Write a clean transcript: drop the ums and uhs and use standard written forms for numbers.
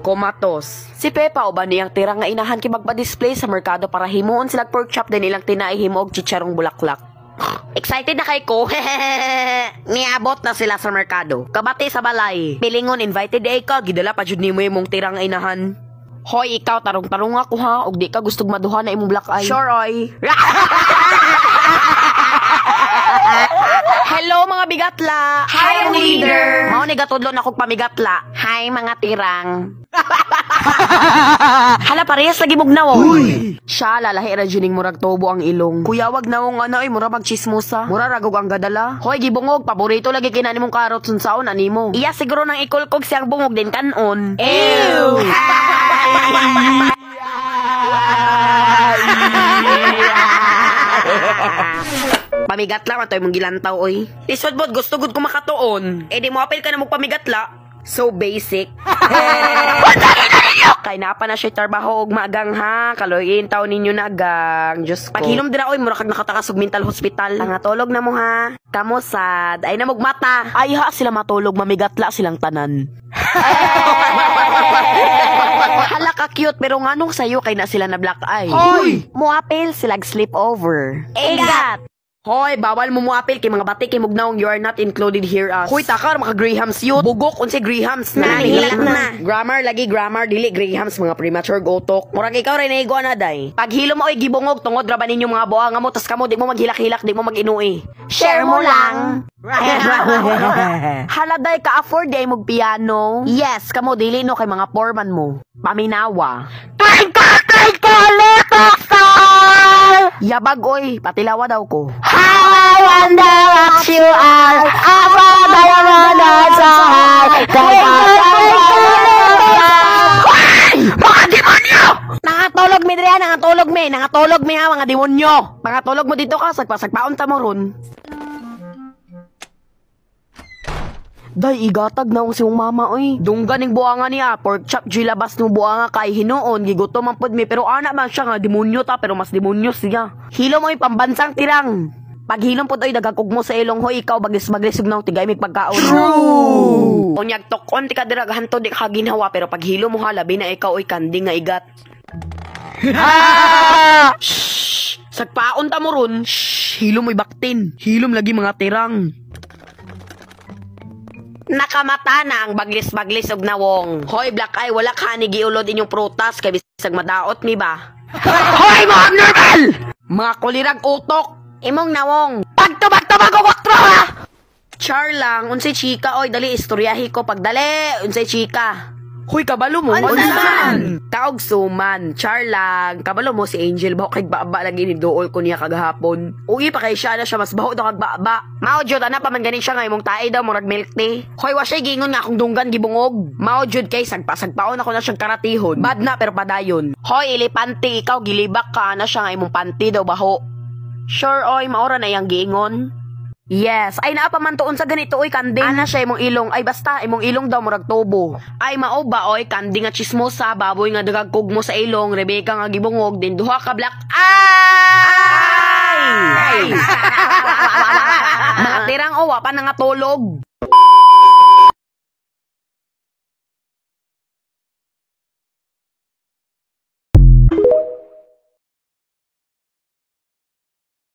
Komatos. Si Pepa o ba niyang tirang nga inahan kay magpa-display sa merkado para himuon sila pork chop din ilang tinaihimo og chicharong bulaklak. Excited na kay ko. Niabot na sila sa merkado. Kabati sa balay. Pilingon invited ay ka, gidala pa jud nimo imong tirang nga inahan. Hoy, ikaw tarong-tarong ako ha, og di ka gustog maduha na imong black eye. Sure, oy. Hello mga bigatla! Hi, leader! Mao ni gatudlo na kog pamigatla. Hi mga tirang. Hala parehas lagi mong nawong. Siya lalahi ra juning murag tobo ang ilong. Kuya wag nawong ana ay mura magchismosa. Mura ragog ang gadala. Hoy gibungog paborito lagi kinani mong karot sunsaon animo. Iya siguro nang ikulkog siyang bungog din kanon. Ew! Pamigatla man to'y mong gilantaw, oy. Isod bod, gusto gud ko makatuon. Eh di mo apel ka na mong pamigatla. So basic. Kay napa na siya trabaho og maagang ha. Kaloyin taon ninyo na agang. Diyos ko. Paghilom dira, oy, mura kag nakatakasog mental hospital. Nangatulog na mo ha. Kamo sad. Ay na mata. Ay ha, sila matulog, mamigatla silang tanan. Hala ka cute, pero nganong sayo kay na sila na black eye. Hoy! Mo apel silag sleep over. Egat! Hoy, bawal mo muapil kay mga batik kay mugnaong you are not included here as. Hoy, takar maka Grahams yun. Bugok unsi Grahams na. Nahilak na. Grammar lagi grammar dili Grahams mga premature gotok. Murag ikaw ray naigo na day. Paghilo mo ay gibungog tungod ra ba ninyo mga buha nga mo tas kamo di mo maghilak-hilak, di mo mag-inui. Share mo lang. Haladay ka afford di ay mog piano. Yes, kamo dili no kay mga foreman mo. Paminawa. Yabag oy, patilawa daw ko. I wonder what you are. Mga demonyo! Nangatulog mi dre, nangatulog mi ha, mga demonyo. Pangatulog mo dito ka, sagpa-sagpaon ta mo ron. Day, igatag na si mama, oy. Dunggan ng buanga niya, pork chop, gilabas ng buanga kay hinuon, gigutom ang pud mi, pero anak man siya nga, demonyo ta, pero mas demonyo siya. Hilom oy, pambansang tirang. Pag hilom pud oy, dagagkog mo sa ilong, hoy, ikaw, baglis-baglis ng tigay mig pagkaon. True! Unyag tokon, tika diraghan to, di ka ginawa, pero pag hilom mo ha, labi na ikaw, oy, kanding nga igat. Shhh! Sagpaon ta mo ron. Shhh! Hilom mo'y baktin. Hilom lagi mga tirang. Nakamata na ang baglis-baglis og nawong. Hoy, black eye, wala ka ni giulod inyong prutas kay bisag madaot mi ba? Hoy, mo abnormal! Mga kulirag utok, imong nawong. Pagtubag-tubag og waktro ha! Char lang, unsay chika, oy, dali istoryahi ko pagdali, unsay chika. Hoy, kabalo mo. Unsan? Taog suman. Char lang. Kabalo mo si Angel. Baho kay baba lagi ni dool ko niya kagahapon. Uy, pa kay siya na siya. Mas baho daw kag baba. Mao jud ana pa man ganin siya nga imong tae daw murag milk tea. Hoy, wa siya gingon nga akong dunggan gibungog. Mao jud kay sagpa-sagpaon ako na siyang karatihon. Bad na pero padayon. Hoy, ilipanti ikaw gilibak ka na siya nga imong panty daw baho. Sure, oy, maora na yang giingon. Yes, ay naa pa man tuon sa ganito oy kanding. Ana siya imong ilong, ay basta imong ilong daw murag tubo. Ay mao ba oy kanding nga chismosa, baboy nga dagagkog mo sa ilong, Rebecca nga gibungog, din duha ka black. Ay! Mga tirang owa pa nga tulog.